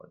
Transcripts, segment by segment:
But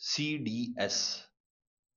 CDS,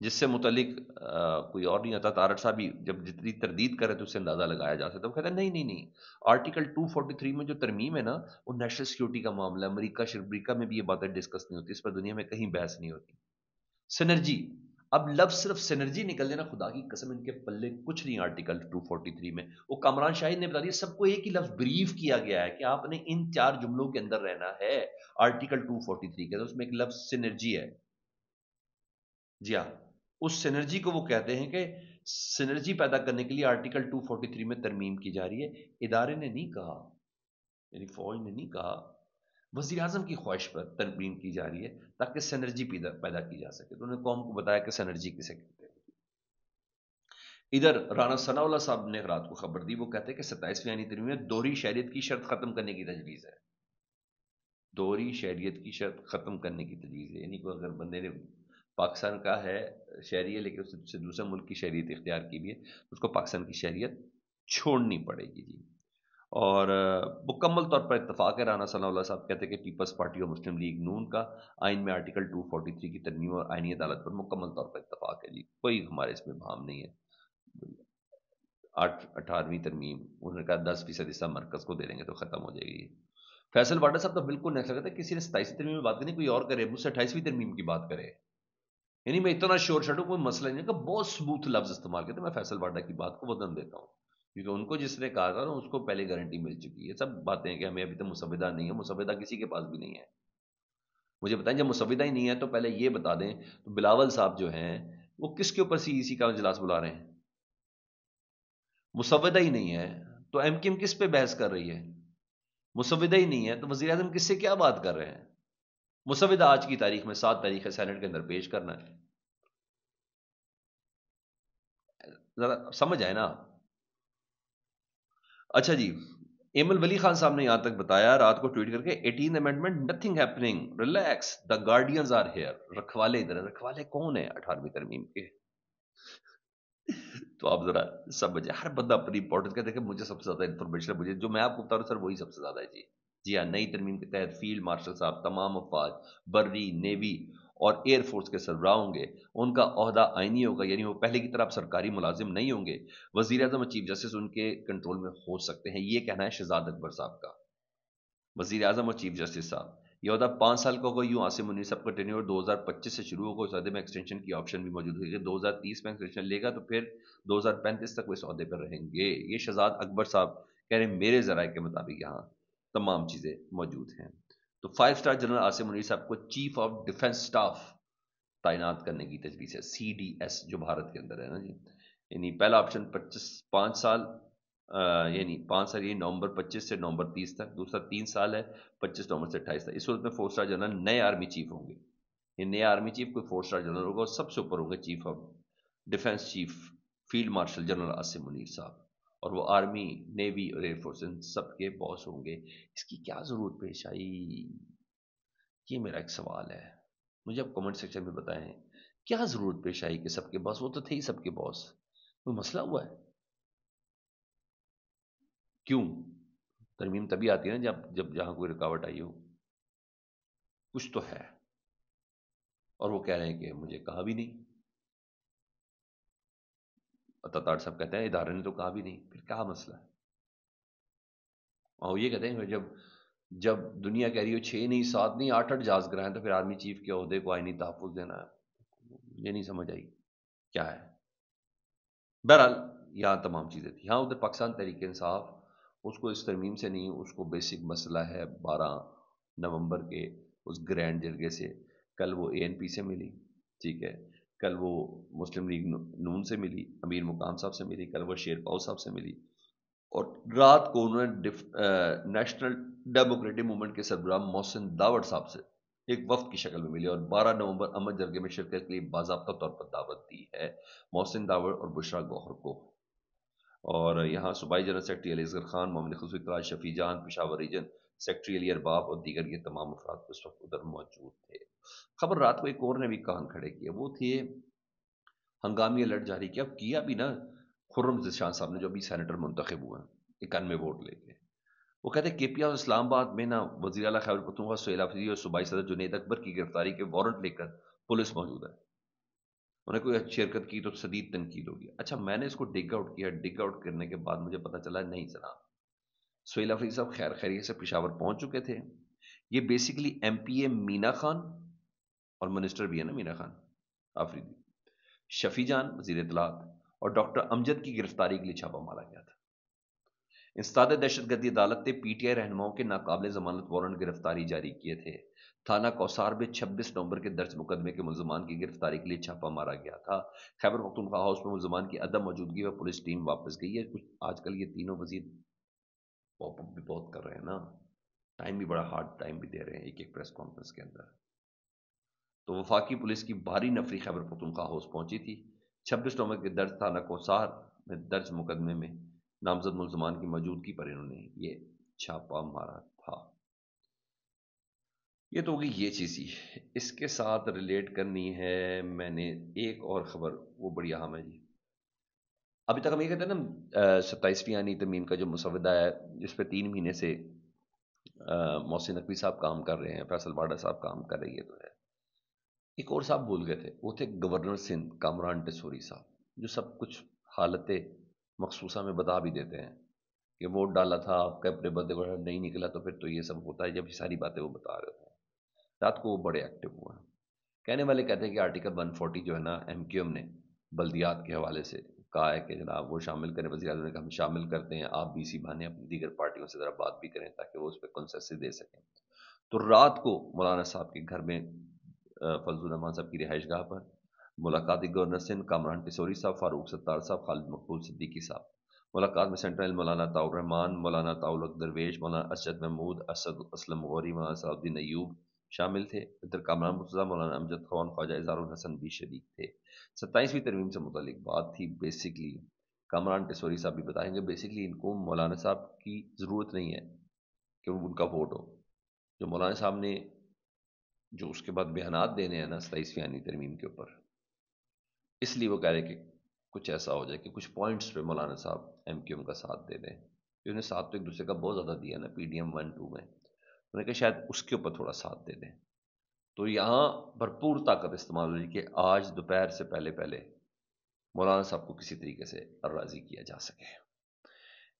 جس سے متعلق کوئی اور نہیں آتا. تارڑ صاحب بھی جب جتنی تردید کرے تو اس سے اندازہ لگایا جا سکتا ہے. وہ کہتا ہے نہیں نہیں نہیں، آرٹیکل 243 میں جو ترمیم ہے نا، وہ نیشنل سیکورٹی کا معاملہ ہے. امریکہ میں بھی یہ باتیں ڈسکس نہیں ہوتی، اس پر دنیا میں کہیں بحث نہیں ہوتی. سنرجی، اب لفظ صرف سنرجی نکل دینا، خدا کی قسم ان کے پلے کچھ نہیں. آرٹیکل 243 میں وہ کامران شاہد نے بتا دیا، سب کو ایک ہی لفظ بریف کیا گیا ہے کہ آپ نے ان 4 جملوں کے اندر رہنا ہے. آرٹیکل 243 کے اس میں ایک لفظ سنرجی ہے. جی ہاں، اس سنرجی کو وہ کہتے ہیں کہ سنرجی پیدا کرنے کے لیے آرٹیکل 243 میں ترمیم کی جا رہی ہے. ادارے نے نہیں کہا، یعنی فوج نے نہیں کہا، وزیر اعظم کی خواہش پر ترمیم کی جا رہی ہے تاکہ سنرجی پیدا کی جا سکے. تو انہوں نے قوم کو بتایا کہ سنرجی کسے کہتے ہیں. ادھر رانا ثناء اللہ صاحب نے رات کو خبر دی، وہ کہتے ہیں کہ 27ویں آئینی ترمیم میں دوہری شہریت کی شرط ختم کرنے کی تجویز ہے. دوہری شہریت کی شرط ختم کرنے کی تجویز ہے، یعنی کوئی اگر بندے نے پاکستان کا ہے شہری ہے لیکن اس سے دوسرے ملک کی شہریت اختیار کی بھی ہے، اس کو پاکستان کی شہریت چھوڑنی پڑے گی. جی، اور مکمل طور پر اتفاق ہے. رانا ثناء اللہ صاحب کہتے ہیں کہ پیپلز پارٹی اور مسلم لیگ نون کا آئین میں آرٹیکل 243 کی ترمیم اور آئینی عدالت پر مکمل طور پر اتفاق ہے. جی، کوئی ہمارے اس میں بھام نہیں ہے. 18ویں ترمیم انہوں نے کہا 10% حصہ مرکز کو دے دیں گے تو ختم ہو جائے گی. فیصل واڈا صاحب تو بالکل نہیں لگتا کسی نے 27ویں ترمیم میں بات کرنی، کوئی اور کرے، مجھ سے 28ویں ترمیم کی بات کرے. یعنی میں اتنا شور شٹوں، کوئی مسئلہ نہیں ہے کہ بہت ثبوت لفظ استعمال کرتے. میں فیصل واڈا کی بات کو وزن دیتا ہوں کیونکہ ان کو جس نے کہا تھا نا اس کو پہلے گارنٹی مل چکی ہے. سب باتیں کہ ہمیں ابھی تک مسودہ نہیں ہے، مسودہ کسی کے پاس بھی نہیں ہے. مجھے بتائیں جب مسودہ ہی نہیں ہے تو پہلے یہ بتا دیں تو بلاول صاحب جو ہیں وہ کس کے اوپر سی ای سی کا اجلاس بلا رہے ہیں؟ مسودہ ہی نہیں ہے تو ایم کیو ایم کس پہ بحث کر رہی ہے؟ مسودہ ہی نہیں ہے تو وزیر اعظم کس سے کیا بات کر رہے ہیں؟ مسودہ آج کی تاریخ میں 7 تاریخ ہے، سینٹ کے اندر پیش کرنا ہے. ذرا سمجھ آئے نا. اچھا جی، ایمل ولی خان صاحب نے یہاں تک بتایا رات کو ٹویٹ کر کے 18 amendment nothing happening relax the guardians are here. رکھوالے ادھر، رکھوالے کون ہیں 18ویں ترمیم کے؟ تو آپ ذرا سمجھے، ہر بندہ اپنی امپورٹنس کا دیکھے. مجھے سب سے زیادہ انفارمیشن مجھے جو میں آپ کو بتا رہا ہوں سر وہی سب سے زیادہ ہے. جی جی ہاں، نئی ترمیم کے تحت فیلڈ مارشل صاحب تمام افواج، بری، نیوی اور ایئر فورس کے سربراہ ہوں گے. ان کا عہدہ آئینی ہوگا، یعنی وہ پہلے کی طرح اب سرکاری ملازم نہیں ہوں گے. وزیر اعظم اور چیف جسٹس ان کے کنٹرول میں ہو سکتے ہیں. یہ کہنا ہے شہزاد اکبر صاحب کا. وزیر اعظم اور چیف جسٹس صاحب، یہ عہدہ 5 سال کا ہوگا. یوں عاصم منیر صاحب کا ٹینیور 2025 سے شروع ہوگا. اس عہدے میں ایکسٹینشن کی آپشن بھی موجود ہوگی. 2030 میں ایکسٹینشن لے گا تو پھر 2035 تک وہ اس عہدے پر رہیں گے. یہ شہزاد اکبر صاحب کہہ رہے ہیں، میرے ذرائع کے مطابق یہاں تمام چیزیں موجود ہیں. تو 5 اسٹار جنرل عاصم منیر صاحب کو چیف آف ڈیفنس سٹاف تعینات کرنے کی تجویز ہے. CDS جو بھارت کے اندر ہے نا جی، یعنی پہلا آپشن 5 سال، یعنی 5 سال، یہ نومبر 25 سے نومبر 30 تک. دوسرا 3 سال ہے، 25 نومبر سے 28 تک. اس صورت میں 4 اسٹار جنرل نئے آرمی چیف ہوں گے. یہ نئے آرمی چیف کوئی 4 اسٹار جنرل ہوگا اور سب سے اوپر ہوں گے chief of defence chief field marshal general Asim Munir صاحب. اور وہ آرمی، نیوی اور ایئر فورس ان سب کے باس ہوں گے. اس کی کیا ضرورت پیش آئی؟ یہ میرا ایک سوال ہے. مجھے آپ کمنٹ سیکشن میں بتائیں کیا ضرورت پیش آئی کہ سب کے باس، وہ تو تھے ہی سب کے باس. کوئی مسئلہ ہوا ہے؟ کیوں؟ ترمیم تبھی آتی ہے نا جب جہاں کوئی رکاوٹ آئی ہو. کچھ تو ہے. اور وہ کہہ رہے ہیں کہ مجھے کہا بھی نہیں. تتار صاحب کہتے ہیں ادارے نے تو کہا بھی نہیں. پھر کیا مسئلہ ہے؟ اور یہ کہتے ہیں کہ جب دنیا کہہ رہی ہو 6 نہیں 7 نہیں 8 جہاز گرائیں تو پھر آرمی چیف کے عہدے کو آئینی تحفظ دینا ہے. یہ نہیں سمجھ آئی کیا ہے. بہرحال یہاں تمام چیزیں تھیں. ہاں ادھر پاکستان تحریک انصاف، اس کو اس ترمیم سے نہیں، اس کو بیسک مسئلہ ہے 12 نومبر کے اس گرینڈ جرگے سے. کل وہ ANP سے ملی، ٹھیک ہے، کل وہ مسلم لیگ نون سے ملی، امیر مقام صاحب سے ملی، کل وہ شیر پاؤ صاحب سے ملی. اور رات کو انہوں نے نیشنل ڈیموکریٹک موومنٹ کے سربراہ محسن داوڑ صاحب سے ایک وفد کی شکل میں ملی اور 12 نومبر امن جرگے میں شرکت کے لیے باضابطہ طور پر دعوت دی ہے محسن داوڑ اور بشرا گوہر کو. اور یہاں صوبائی جنرل سیکرٹری علی اصغر خان، محمد خصوصی تراج، شفیع جان پشاور ریجن سیکرٹری علی ارباب اور دیگر یہ تمام افراد اس وقت ادھر موجود تھے. خبر رات کو ایک اور نے بھی کان کھڑے کیے، وہ تھے ہنگامی الرٹ جاری کیا بھی نا خرم ذیشان صاحب نے جو ابھی سینیٹر منتخب ہوئے ہیں 91 ووٹ لے کے. وہ کہتے ہیں KPI اسلام آباد میں نا وزیر اعلیٰ خیبر پختونخوا سہیل حفیظی اور صوبائی صدر جنید اکبر کی گرفتاری کے وارنٹ لے کر پولیس موجود ہے. انہیں کوئی شرکت کی تو شدید تنقید ہوگی. اچھا میں نے اس کو ڈگ آؤٹ کیا. ڈگ آؤٹ کرنے کے بعد مجھے پتا چلا نہیں جناب، سہیل آفریدی صاحب خیر خیریت سے پشاور پہنچ چکے تھے. یہ بیسیکلی ایم پی اے مینا خان، اور منسٹر بھی ہے نا مینا خان آفریدی، شفیع جان وزیر اطلاعات، اور ڈاکٹر امجد کی گرفتاری کے لیے چھاپا مارا گیا تھا. انسداد دہشت گردی عدالت نے پی ٹی آئی رہنماؤں کے ناقابل ضمانت وارنٹ گرفتاری جاری کیے تھے. تھانہ کوثار میں 26 نومبر کے درج مقدمے کے ملزمان کی گرفتاری کے لیے چھاپا مارا گیا تھا. خیبر پختونخوا ہاؤس میں ملزمان کی عدم موجودگی میں پولیس ٹیم واپس گئی ہے. کچھ آج کل یہ تینوں وزیر پاپ اپ بھی بہت کر رہے ہیں نا، ٹائم بھی بڑا ہارڈ ٹائم بھی دے رہے ہیں ایک ایک پریس کانفرنس کے اندر. تو وفاقی پولیس کی بھاری نفری خیبر پختونخوا ہاؤس پہنچی تھی. 26 نومبر کے درج تھانہ کوثار میں درج مقدمے میں نامزد ملزمان کی موجودگی پر انہوں نے یہ چھاپا مارا تھا. یہ تو ہوگی یہ چیز ہی. اس کے ساتھ ریلیٹ کرنی ہے میں نے ایک اور خبر، وہ بڑی اہم ہے جی. ابھی تک ہم یہ کہتے ہیں نا 27ویں آئینی ترمیم کا جو مسودہ ہے جس پہ 3 مہینے سے محسن نقوی صاحب کام کر رہے ہیں، فیصل باڈا صاحب کام کر رہی ہے، تو ہے ایک اور صاحب بھول گئے تھے، وہ تھے گورنر سندھ کامران ٹیسوری صاحب، جو سب کچھ حالت مخصوصہ میں بتا بھی دیتے ہیں کہ ووٹ ڈالا تھا آپ کا اپنے بندے کو نہیں نکلا تو پھر تو یہ سب ہوتا ہے. جب یہ ساری باتیں وہ بتا رہے تھے رات کو، وہ بڑے ایکٹیو ہوئے ہیں. کہنے والے کہتے ہیں کہ آرٹیکل 140 جو ہے نا ایم کیو ایم نے بلدیات کے حوالے سے کہا ہے کہ جناب وہ شامل کریں. وزیر اعظم نے کہا ہم شامل کرتے ہیں، آپ بھی اسی بہانے اپنی دیگر پارٹیوں سے ذرا بات بھی کریں تاکہ وہ اس پہ کنسنسس دے سکیں. تو رات کو مولانا صاحب کے گھر میں فضل الرحمان صاحب کی رہائش گاہ پر ملاقات گورنر سندھ کامران ٹیسوری صاحب، فاروق ستار صاحب، خالد مقبول صدیقی صاحب. ملاقات میں سینٹرل مولانا طاؤ الرحمان، مولانا طاؤ درویش، مولانا اسد محمود، اسد اسلم غوری، مولانا صلاح الدین ایوب شامل تھے. ادھر کامران مرتضیٰ، مولانا امجد خان، خواجہ اظہار الحسن بھی شریک تھے. 27ویں ترمیم سے متعلق بات تھی. بیسیکلی کامران ٹیسوری صاحب بھی بتائیں گے، بیسیکلی ان کو مولانا صاحب کی ضرورت نہیں ہے کہ ان کا ووٹ ہو. جو مولانا صاحب نے جو اس کے بعد بیانات دینے ہیں نا 27ویں آئینی ترمیم کے اوپر، اس لیے وہ کہہ رہے کہ کچھ ایسا ہو جائے کہ کچھ پوائنٹس پہ مولانا صاحب ایم کیو ایم کا ساتھ دے دیں. کہ انہیں ساتھ تو ایک دوسرے کا بہت زیادہ دیا نا پی ڈی ایم 1-2 میں، انہیں کہ شاید اس کے اوپر تھوڑا ساتھ دے دیں. تو یہاں بھرپور طاقت استعمال ہوئی کہ آج دوپہر سے پہلے پہلے مولانا صاحب کو کسی طریقے سے راضی کیا جا سکے.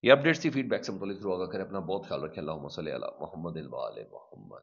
یہ اپڈیٹس تھی فیڈ بیک سے متعلق. کریں اپنا بہت خیال رکھیں. اللہم صلی علی محمد و آل محمد.